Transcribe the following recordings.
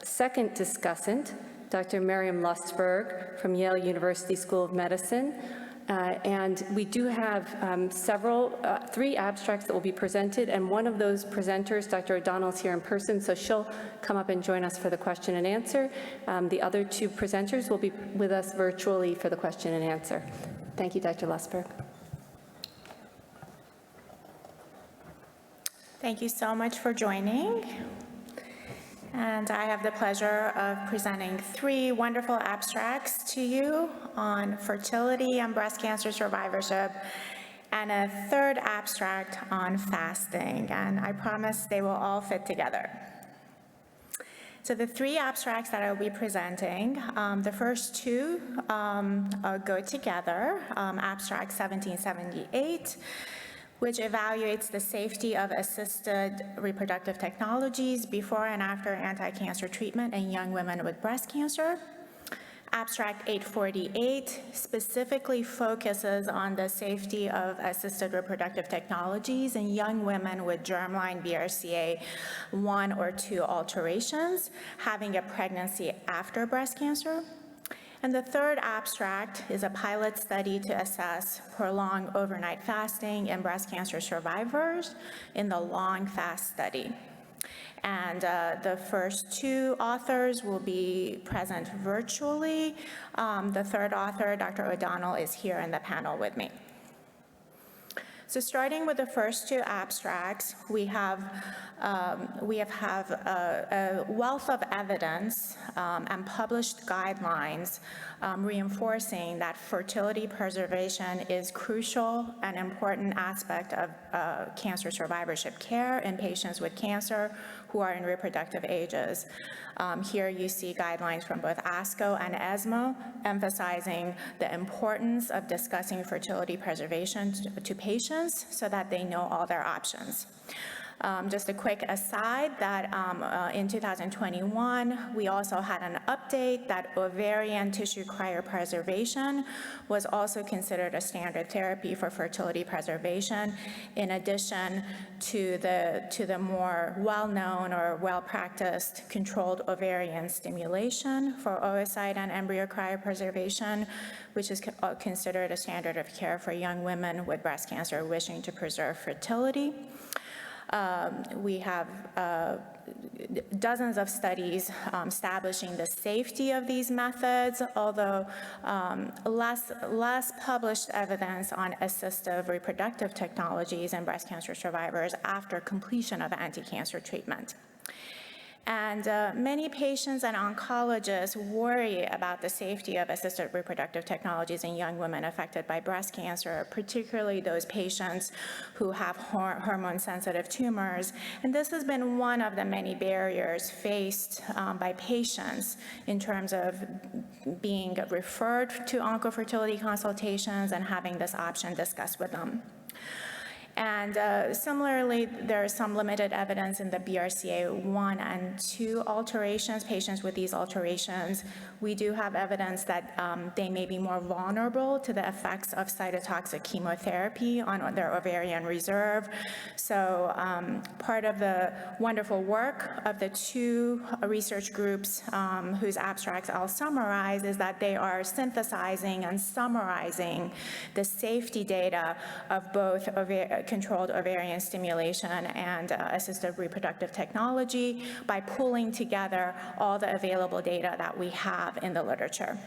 second discussant, Dr. Maryam Lustberg from Yale University School of Medicine. And we do have three abstracts that will be presented, and one of those presenters, Dr. O'Donnell, is here in person, so she'll come up and join us for the question and answer. The other two presenters will be with us virtually for the question and answer. Thank you, Dr. Lustberg. Thank you so much for joining. And I have the pleasure of presenting three wonderful abstracts to you on fertility and breast cancer survivorship, and a third abstract on fasting. And I promise they will all fit together. So the three abstracts that I will be presenting, the first two go together. Abstract 1778, which evaluates the safety of assisted reproductive technologies before and after anti-cancer treatment in young women with breast cancer. Abstract 848 specifically focuses on the safety of assisted reproductive technologies in young women with germline BRCA1 or 2 alterations having a pregnancy after breast cancer. And the third abstract is a pilot study to assess prolonged overnight fasting in breast cancer survivors in the Longfast study. And the first two authors will be present virtually. The third author, Dr. O'Donnell, is here in the panel with me. So starting with the first two abstracts, we have a wealth of evidence and published guidelines reinforcing that fertility preservation is crucial and important aspect of cancer survivorship care in patients with cancer who are in reproductive ages. Here you see guidelines from both ASCO and ESMO emphasizing the importance of discussing fertility preservation to patients so that they know all their options. Just a quick aside that in 2021, we also had an update that ovarian tissue cryopreservation was also considered a standard therapy for fertility preservation, in addition to the more well-known or well-practiced controlled ovarian stimulation for oocyte and embryo cryopreservation, which is considered a standard of care for young women with breast cancer wishing to preserve fertility. We have dozens of studies establishing the safety of these methods, although less published evidence on assistive reproductive technologies in breast cancer survivors after completion of anti-cancer treatment. And many patients and oncologists worry about the safety of assisted reproductive technologies in young women affected by breast cancer, particularly those patients who have hormone-sensitive tumors. And this has been one of the many barriers faced by patients in terms of being referred to oncofertility consultations and having this option discussed with them. And similarly, there is some limited evidence in the BRCA1 and 2 alterations, patients with these alterations. We do have evidence that they may be more vulnerable to the effects of cytotoxic chemotherapy on their ovarian reserve. So part of the wonderful work of the two research groups whose abstracts I'll summarize is that they are synthesizing and summarizing the safety data of both controlled ovarian stimulation and assisted reproductive technology by pulling together all the available data that we have in the literature.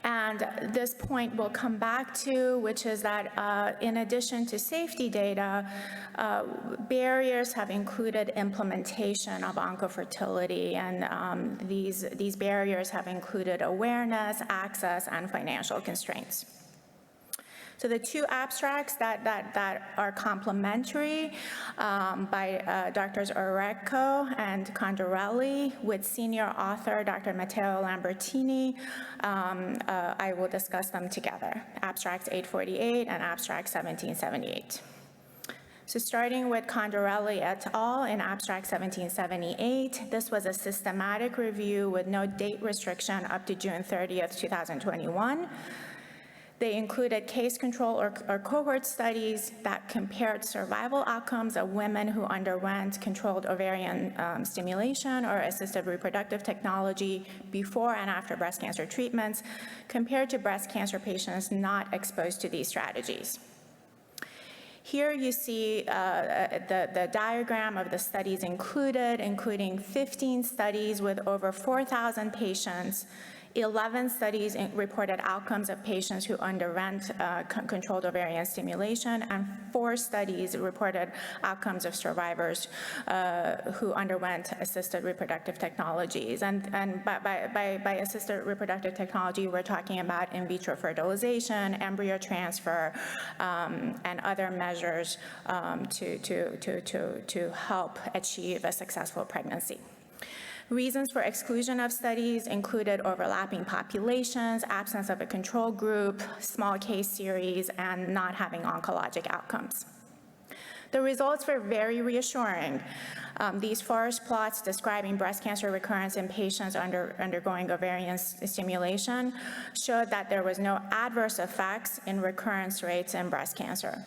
And this point we'll come back to, which is that in addition to safety data, barriers have included implementation of oncofertility, and these barriers have included awareness, access, and financial constraints. So the two abstracts that are complementary by Drs. Orecko and Condorelli with senior author Dr. Matteo Lambertini, I will discuss them together, abstracts 848 and abstract 1778. So starting with Condorelli et al. In abstract 1778, this was a systematic review with no date restriction up to June 30th, 2021. They included case control or cohort studies that compared survival outcomes of women who underwent controlled ovarian stimulation or assisted reproductive technology before and after breast cancer treatments, compared to breast cancer patients not exposed to these strategies. Here you see the diagram of the studies included, including 15 studies with over 4,000 patients, 11 studies reported outcomes of patients who underwent controlled ovarian stimulation, and 4 studies reported outcomes of survivors who underwent assisted reproductive technologies. And by assisted reproductive technology, we're talking about in vitro fertilization, embryo transfer, and other measures to help achieve a successful pregnancy. Reasons for exclusion of studies included overlapping populations, absence of a control group, small case series, and not having oncologic outcomes. The results were very reassuring. These forest plots describing breast cancer recurrence in patients undergoing ovarian stimulation showed that there was no adverse effects in recurrence rates in breast cancer.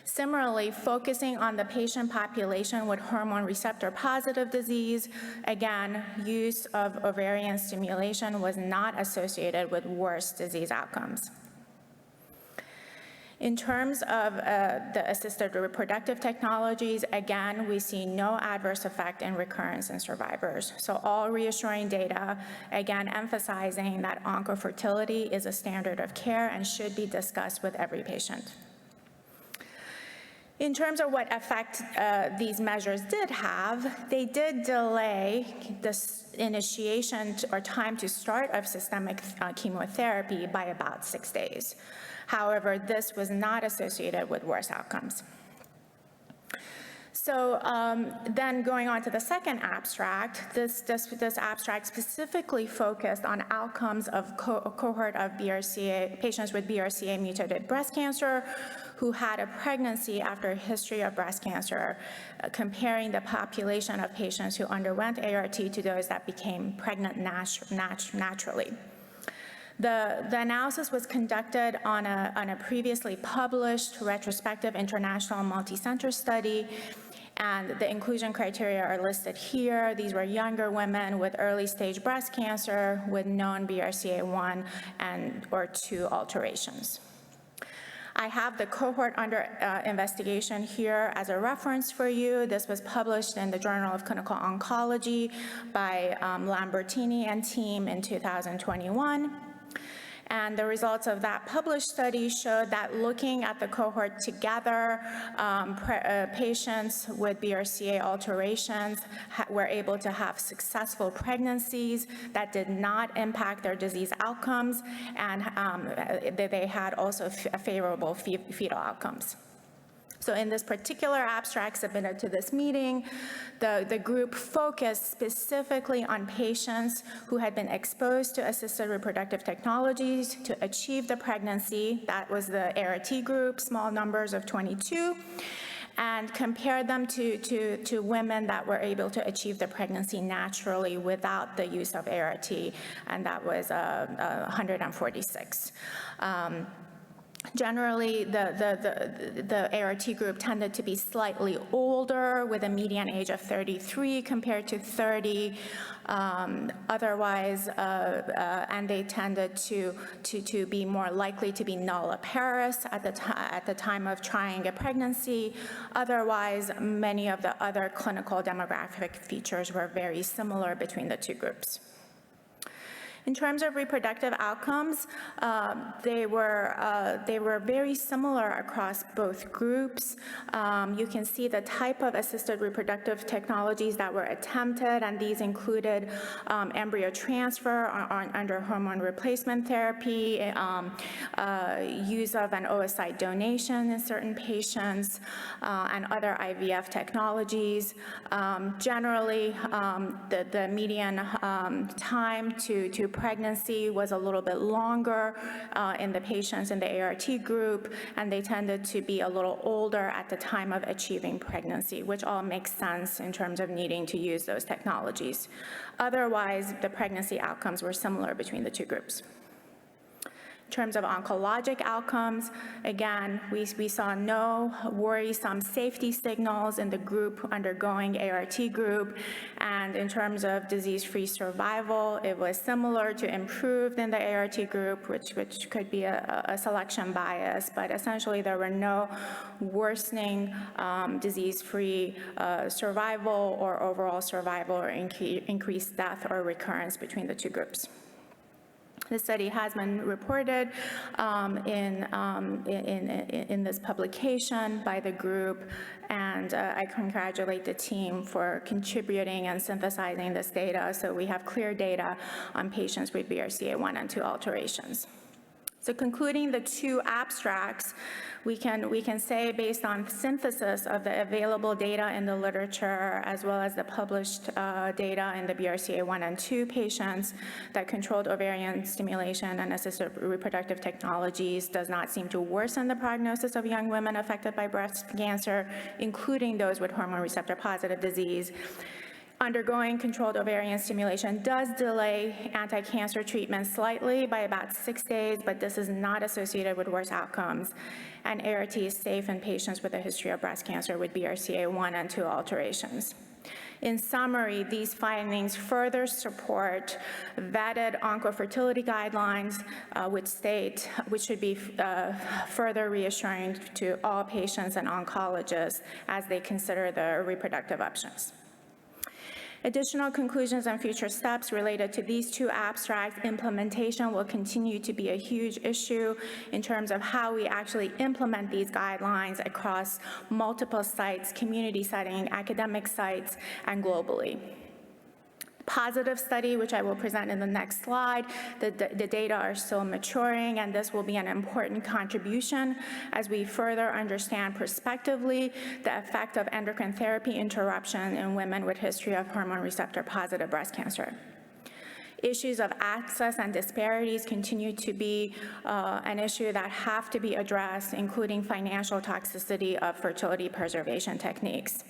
Similarly, focusing on the patient population with hormone receptor positive disease, again, use of ovarian stimulation was not associated with worse disease outcomes. In terms of the assisted reproductive technologies, again, we see no adverse effect in recurrence in survivors. So all reassuring data, again, emphasizing that oncofertility is a standard of care and should be discussed with every patient. In terms of what effect these measures did have, they did delay the initiation or time to start of systemic chemotherapy by about 6 days. However, this was not associated with worse outcomes. So then going on to the second abstract, this abstract specifically focused on outcomes of a cohort of patients with BRCA mutated breast cancer who had a pregnancy after a history of breast cancer, comparing the population of patients who underwent ART to those that became pregnant naturally. The analysis was conducted on a previously published retrospective international multi-center study, and the inclusion criteria are listed here. These were younger women with early stage breast cancer with known BRCA1 or 2 alterations. I have the cohort under investigation here as a reference for you. This was published in the Journal of Clinical Oncology by Lambertini and team in 2021. And the results of that published study showed that looking at the cohort together, patients with BRCA alterations were able to have successful pregnancies that did not impact their disease outcomes, and they had also favorable fetal outcomes. So in this particular abstract submitted to this meeting, the group focused specifically on patients who had been exposed to assisted reproductive technologies to achieve the pregnancy. That was the ART group, small numbers of 22, and compared them to women that were able to achieve the pregnancy naturally without the use of ART, and that was 146. Generally, the ART group tended to be slightly older, with a median age of 33 compared to 30. Otherwise, and they tended to be more likely to be nulliparous at the time of trying a pregnancy. Otherwise, many of the other clinical demographic features were very similar between the two groups. In terms of reproductive outcomes, they were very similar across both groups. You can see the type of assisted reproductive technologies that were attempted, and these included embryo transfer under hormone replacement therapy, use of an oocyte donation in certain patients, and other IVF technologies. Generally, the median time to pregnancy was a little bit longer in the patients in the ART group, and they tended to be a little older at the time of achieving pregnancy, which all makes sense in terms of needing to use those technologies. Otherwise, the pregnancy outcomes were similar between the two groups. In terms of oncologic outcomes, again, we saw no worrisome safety signals in the group undergoing ART group, and in terms of disease-free survival, it was similar to improved in the ART group, which could be a selection bias, but essentially there were no worsening disease-free survival or overall survival or increased death or recurrence between the two groups. The study has been reported in this publication by the group, and I congratulate the team for contributing and synthesizing this data so we have clear data on patients with BRCA1 and 2 alterations. So concluding the two abstracts, we can say based on synthesis of the available data in the literature as well as the published data in the BRCA1 and 2 patients that controlled ovarian stimulation and assisted reproductive technologies does not seem to worsen the prognosis of young women affected by breast cancer, including those with hormone receptor positive disease. Undergoing controlled ovarian stimulation does delay anti-cancer treatment slightly by about 6 days, but this is not associated with worse outcomes. And ART is safe in patients with a history of breast cancer with BRCA1 and 2 alterations. In summary, these findings further support vetted oncofertility guidelines, which should be further reassuring to all patients and oncologists as they consider their reproductive options. Additional conclusions and future steps related to these two abstracts. Implementation will continue to be a huge issue in terms of how we actually implement these guidelines across multiple sites, community setting, academic sites, and globally. Positive study, which I will present in the next slide. The data are still maturing, and this will be an important contribution as we further understand prospectively the effect of endocrine therapy interruption in women with history of hormone receptor positive breast cancer. Issues of access and disparities continue to be an issue that have to be addressed, including financial toxicity of fertility preservation techniques.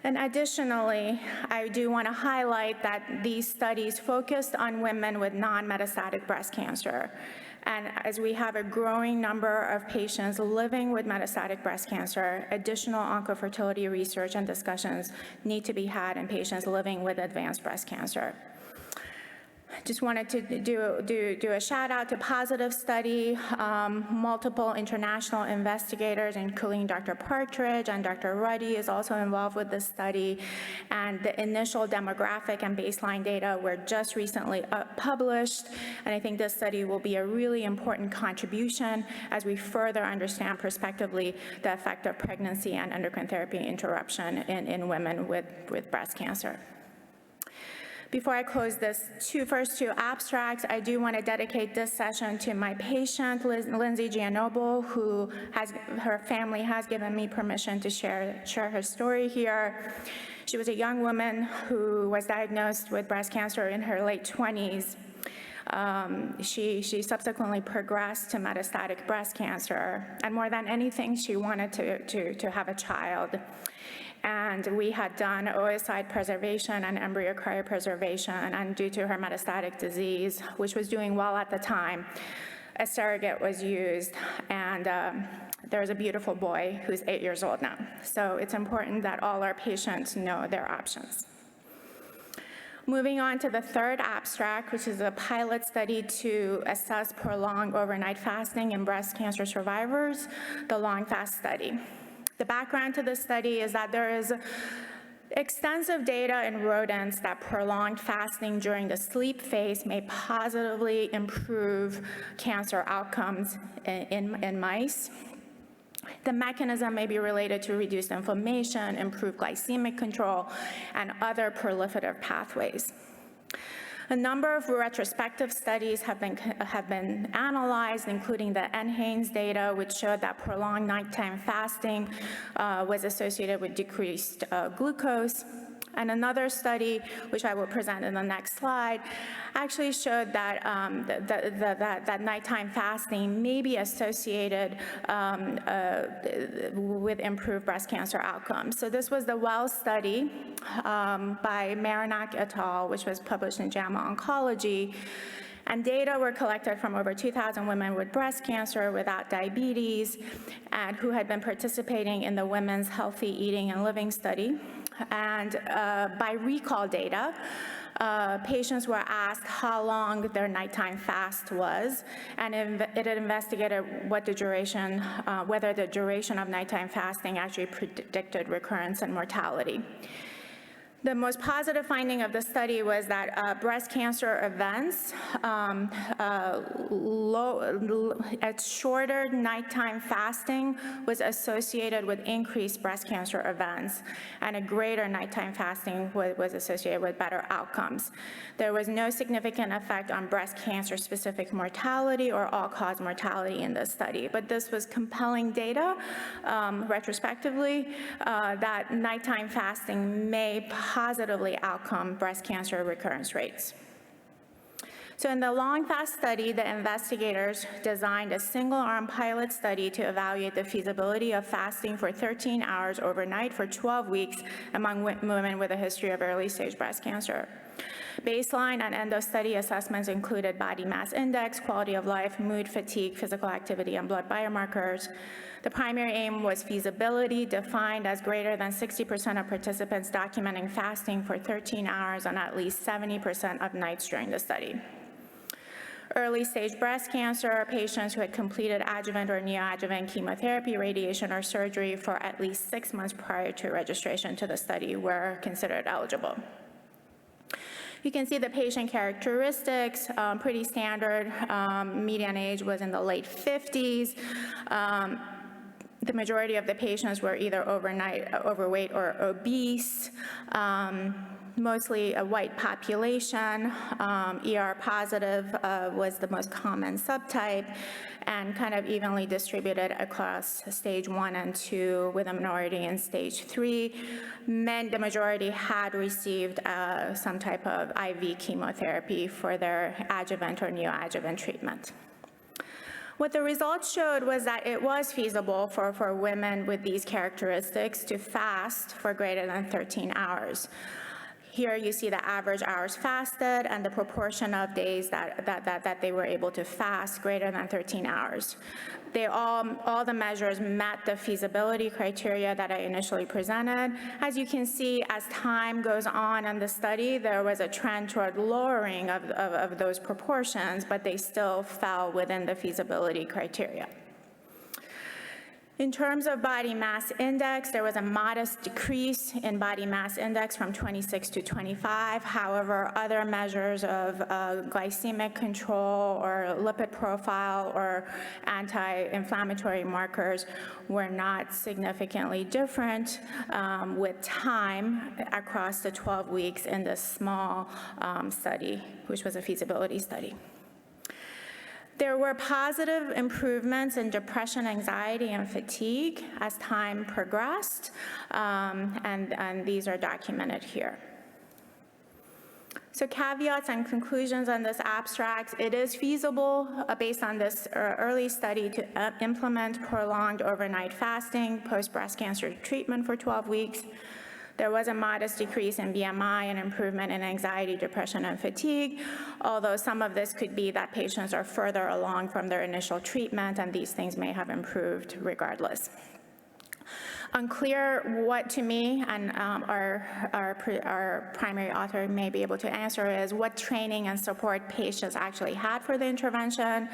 And additionally, I do want to highlight that these studies focused on women with non-metastatic breast cancer. And as we have a growing number of patients living with metastatic breast cancer, additional oncofertility research and discussions need to be had in patients living with advanced breast cancer. Just wanted to do a shout out to positive study. Multiple international investigators, including Dr. Partridge and Dr. Ruddy, is also involved with this study. And the initial demographic and baseline data were just recently published. And I think this study will be a really important contribution as we further understand prospectively the effect of pregnancy and endocrine therapy interruption in women with breast cancer. Before I close this first two abstracts, I do want to dedicate this session to my patient, Lindsay Gianoble, who her family has given me permission to share her story here. She was a young woman who was diagnosed with breast cancer in her late 20s. She subsequently progressed to metastatic breast cancer, and more than anything, she wanted to have a child. And we had done oocyte preservation and embryo cryopreservation, and due to her metastatic disease, which was doing well at the time, a surrogate was used, and there's a beautiful boy who's 8 years old now. So it's important that all our patients know their options. Moving on to the third abstract, which is a pilot study to assess prolonged overnight fasting in breast cancer survivors, the Longfast study. The background to this study is that there is extensive data in rodents that prolonged fasting during the sleep phase may positively improve cancer outcomes in mice. The mechanism may be related to reduced inflammation, improved glycemic control, and other proliferative pathways. A number of retrospective studies have been analyzed, including the NHANES data, which showed that prolonged nighttime fasting was associated with decreased glucose. And another study, which I will present in the next slide, actually showed that that nighttime fasting may be associated with improved breast cancer outcomes. So this was the Well study by Maryam et al., which was published in JAMA Oncology. And data were collected from over 2,000 women with breast cancer, without diabetes, and who had been participating in the Women's Healthy Eating and Living Study. And by recall data, patients were asked how long their nighttime fast was, and it investigated what the duration, whether the duration of nighttime fasting actually predicted recurrence and mortality. The most positive finding of the study was that breast cancer events, at shorter nighttime fasting was associated with increased breast cancer events, and a greater nighttime fasting was associated with better outcomes. There was no significant effect on breast cancer-specific mortality or all-cause mortality in this study, but this was compelling data, retrospectively, that nighttime fasting may positively outcome breast cancer recurrence rates. So in the Longfast study, the investigators designed a single-arm pilot study to evaluate the feasibility of fasting for 13 hours overnight for 12 weeks among women with a history of early-stage breast cancer. Baseline and end-of-study assessments included body mass index, quality of life, mood, fatigue, physical activity, and blood biomarkers. The primary aim was feasibility, defined as greater than 60% of participants documenting fasting for 13 hours on at least 70% of nights during the study. Early-stage breast cancer patients who had completed adjuvant or neoadjuvant chemotherapy, radiation, or surgery for at least 6 months prior to registration to the study were considered eligible. You can see the patient characteristics, pretty standard. Median age was in the late 50s. The majority of the patients were either overweight or obese, mostly a white population. ER positive was the most common subtype, and kind of evenly distributed across stage 1 and 2, with a minority in stage 3. The majority had received some type of IV chemotherapy for their adjuvant or neoadjuvant treatment. What the results showed was that it was feasible for women with these characteristics to fast for greater than 13 hours. Here you see the average hours fasted and the proportion of days that they were able to fast greater than 13 hours. All the measures met the feasibility criteria that I initially presented. As you can see, as time goes on in the study, there was a trend toward lowering of those proportions, but they still fell within the feasibility criteria. In terms of body mass index, there was a modest decrease in body mass index from 26 to 25. However, other measures of glycemic control or lipid profile or anti-inflammatory markers were not significantly different with time across the 12 weeks in this small study, which was a feasibility study. There were positive improvements in depression, anxiety, and fatigue as time progressed, and these are documented here. So caveats and conclusions on this abstract: it is feasible, based on this early study, to implement prolonged overnight fasting post-breast cancer treatment for 12 weeks. There was a modest decrease in BMI and improvement in anxiety, depression, and fatigue, although some of this could be that patients are further along from their initial treatment, and these things may have improved regardless. Unclear what, to me, and our primary author may be able to answer, is what training and support patients actually had for the intervention.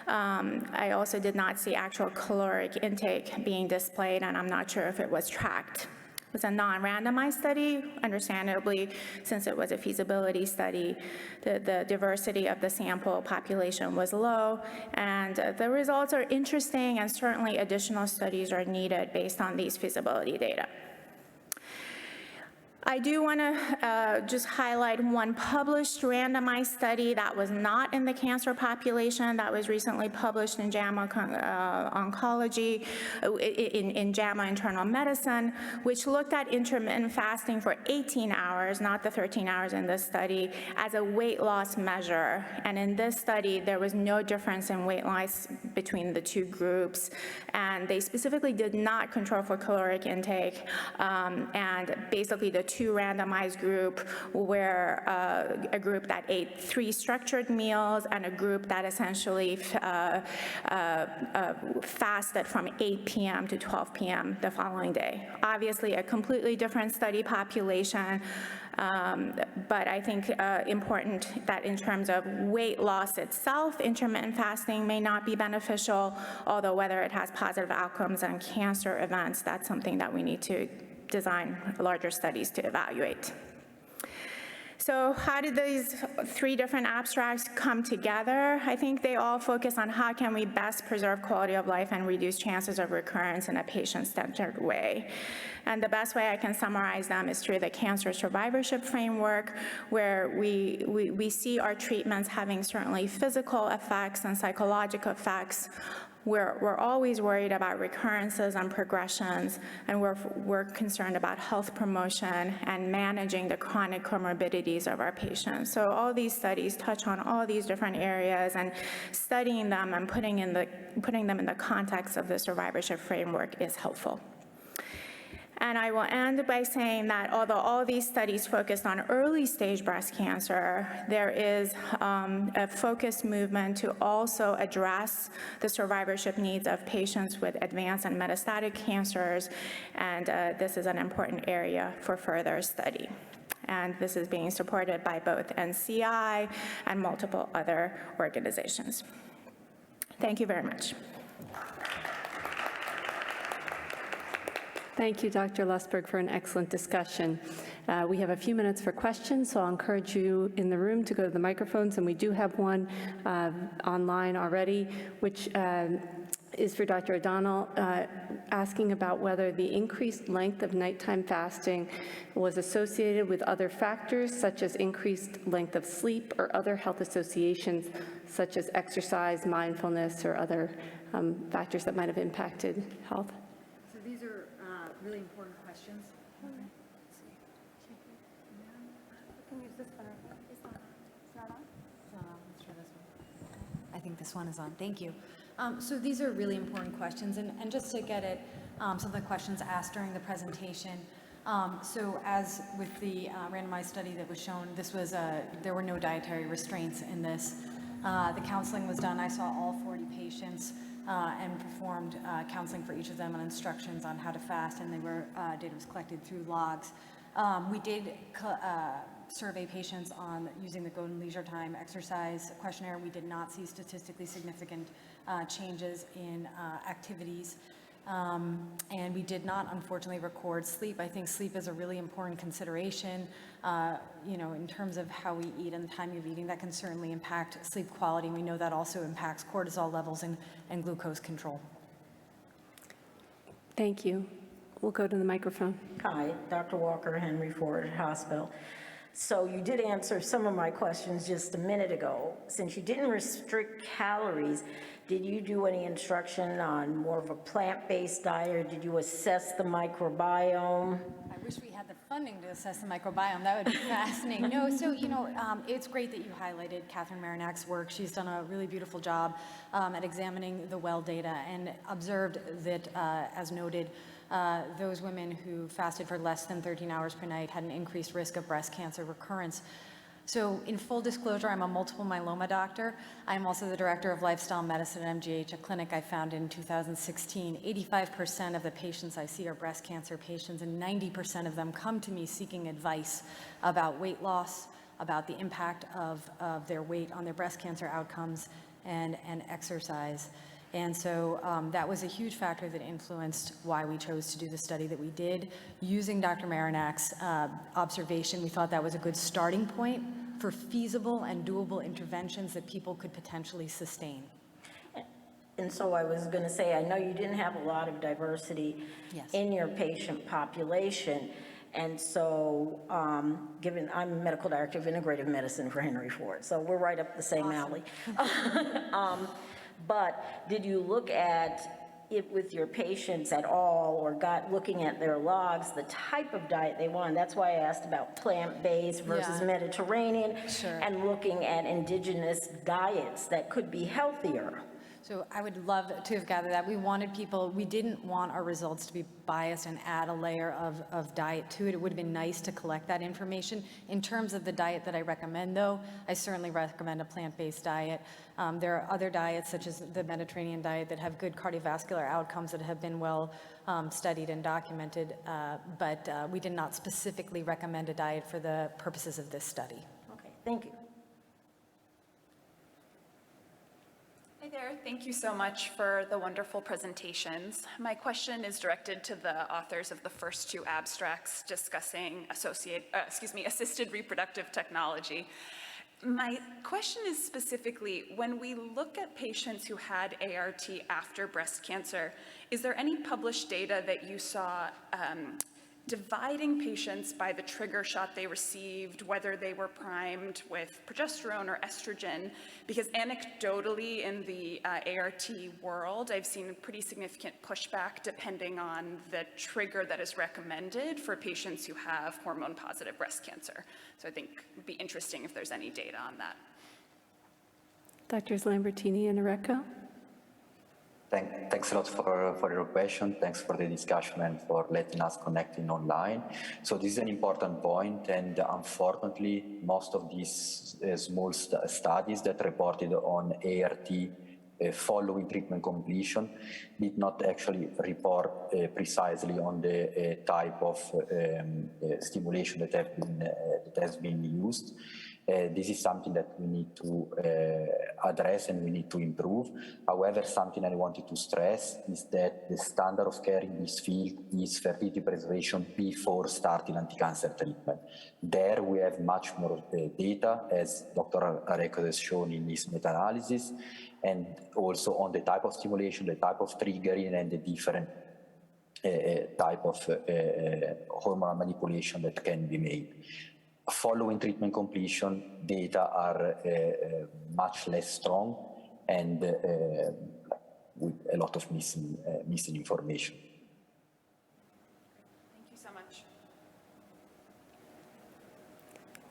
I also did not see actual caloric intake being displayed, and I'm not sure if it was tracked. It was a non-randomized study, understandably, since it was a feasibility study. The diversity of the sample population was low, and the results are interesting, and certainly additional studies are needed based on these feasibility data. I do want to just highlight one published randomized study that was not in the cancer population, that was recently published in JAMA Oncology, in JAMA Internal Medicine, which looked at intermittent fasting for 18 hours, not the 13 hours in this study, as a weight loss measure. And in this study, there was no difference in weight loss between the two groups, and they specifically did not control for caloric intake, and basically the two randomized group where a group that ate 3 structured meals and a group that essentially fasted from 8 p.m. to 12 p.m. the following day. Obviously, a completely different study population, but I think important that in terms of weight loss itself, intermittent fasting may not be beneficial, although whether it has positive outcomes on cancer events, that's something that we need to design larger studies to evaluate. So how did these 3 different abstracts come together? I think they all focus on how can we best preserve quality of life and reduce chances of recurrence in a patient-centered way. And the best way I can summarize them is through the cancer survivorship framework, where we see our treatments having certainly physical effects and psychological effects. We're always worried about recurrences and progressions, and we're concerned about health promotion and managing the chronic comorbidities of our patients. So all these studies touch on all these different areas, and studying them and putting them in the context of the survivorship framework is helpful. And I will end by saying that although all these studies focused on early-stage breast cancer, there is a focused movement to also address the survivorship needs of patients with advanced and metastatic cancers, and this is an important area for further study. And this is being supported by both NCI and multiple other organizations. Thank you very much. Thank you, Dr. Lustberg, for an excellent discussion. We have a few minutes for questions, so I'll encourage you in the room to go to the microphones, and we do have one online already, which is for Dr. O'Donnell, asking about whether the increased length of nighttime fasting was associated with other factors, such as increased length of sleep or other health associations, such as exercise, mindfulness, or other factors that might have impacted health. So these are really important questions. I think this one is on. Thank you. So these are really important questions, and just to get at some of the questions asked during the presentation. So as with the randomized study that was shown, this was there were no dietary restraints in this. The counseling was done. I saw all 40 patients and performed counseling for each of them and instructions on how to fast, and data was collected through logs. We did survey patients on using the Golden Leisure Time exercise questionnaire. We did not see statistically significant changes in activities. And we did not, unfortunately, record sleep. I think sleep is a really important consideration, in terms of how we eat and the time of eating. That can certainly impact sleep quality. We know that also impacts cortisol levels and glucose control. Thank you. We'll go to the microphone. Hi, Dr. Walker, Henry Ford Hospital. So you did answer some of my questions just a minute ago. Since you didn't restrict calories, did you do any instruction on more of a plant-based diet, or did you assess the microbiome? I wish we had the funding to assess the microbiome. That would be fascinating. No, so, it's great that you highlighted Catherine Marinak's work. She's done a really beautiful job at examining the well data and observed that, as noted, those women who fasted for less than 13 hours per night had an increased risk of breast cancer recurrence. So in full disclosure, I'm a multiple myeloma doctor. I'm also the director of lifestyle medicine at MGH, a clinic I founded in 2016. 85% of the patients I see are breast cancer patients, and 90% of them come to me seeking advice about weight loss, about the impact of their weight on their breast cancer outcomes, and exercise. And so that was a huge factor that influenced why we chose to do the study that we did. Using Dr. Marinak's observation, we thought that was a good starting point for feasible and doable interventions that people could potentially sustain. And so I was going to say, I know you didn't have a lot of diversity in your patient population. And so, given I'm a medical director of integrative medicine for Henry Ford, so we're right up the same alley. But did you look at it with your patients at all, or looking at their logs, the type of diet they want? That's why I asked about plant-based versus Mediterranean, and looking at indigenous diets that could be healthier. So I would love to have gathered that. We didn't want our results to be biased and add a layer of diet to it. It would have been nice to collect that information. In terms of the diet that I recommend, though, I certainly recommend a plant-based diet. There are other diets, such as the Mediterranean diet, that have good cardiovascular outcomes that have been well studied and documented, but we did not specifically recommend a diet for the purposes of this study. Okay, thank you. Hi there, thank you so much for the wonderful presentations. My question is directed to the authors of the first two abstracts discussing assisted reproductive technology. My question is specifically, when we look at patients who had ART after breast cancer, is there any published data that you saw dividing patients by the trigger shot they received, whether they were primed with progesterone or estrogen? Because anecdotally in the ART world, I've seen pretty significant pushback depending on the trigger that is recommended for patients who have hormone-positive breast cancer. So I think it would be interesting if there's any data on that. Drs. Lambertini and Areco? Thanks a lot for your question. Thanks for the discussion and for letting us connect in online. So this is an important point, and unfortunately, most of these small studies that reported on ART following treatment completion did not actually report precisely on the type of stimulation that has been used. This is something that we need to address and we need to improve. However, something I wanted to stress is that the standard of care in this field is fertility preservation before starting anti-cancer treatment. There we have much more data, as Dr. Areco has shown in his meta-analysis, and also on the type of stimulation, the type of triggering, and the different type of hormonal manipulation that can be made. Following treatment completion, data are much less strong and with a lot of missing information. Thank you so much.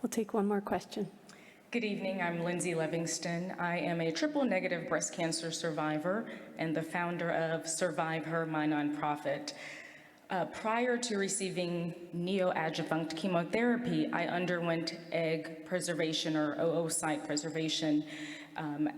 We'll take one more question. Good evening, I'm Lindsay Livingston. I am a triple-negative breast cancer survivor and the founder of Survive Her, my nonprofit. Prior to receiving neoadjuvant chemotherapy, I underwent egg preservation or oocyte preservation,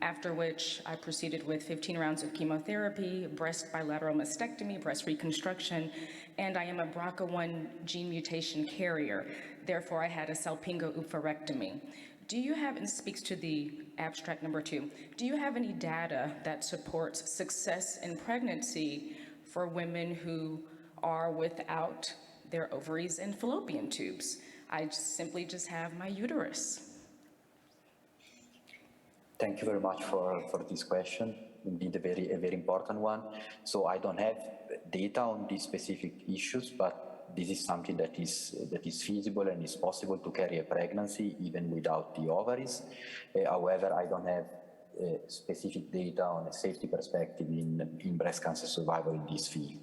after which I proceeded with 15 rounds of chemotherapy, breast bilateral mastectomy, breast reconstruction, and I am a BRCA1 gene mutation carrier. Therefore, I had a salpingo oophorectomy. Do you have, and speaks to the abstract number 2, do you have any data that supports success in pregnancy for women who are without their ovaries and fallopian tubes? I simply just have my uterus. Thank you very much for this question. Indeed, a very important one. So I don't have data on these specific issues, but this is something that is feasible and is possible to carry a pregnancy even without the ovaries. However, I don't have specific data on a safety perspective in breast cancer survival in this field.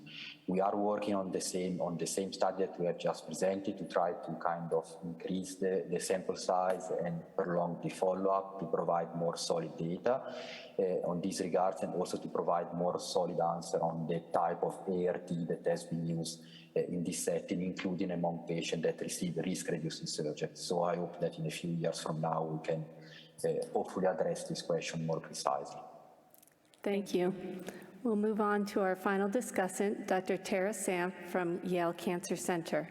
We are working on the same study that we have just presented to try to kind of increase the sample size and prolong the follow-up to provide more solid data on these regards, and also to provide more solid answer on the type of ART that has been used in this setting, including among patients that receive risk-reducing surgery. So I hope that in a few years from now we can hopefully address this question more precisely. Thank you. We'll move on to our final discussant, Dr. Tara Samp from Yale Cancer Center.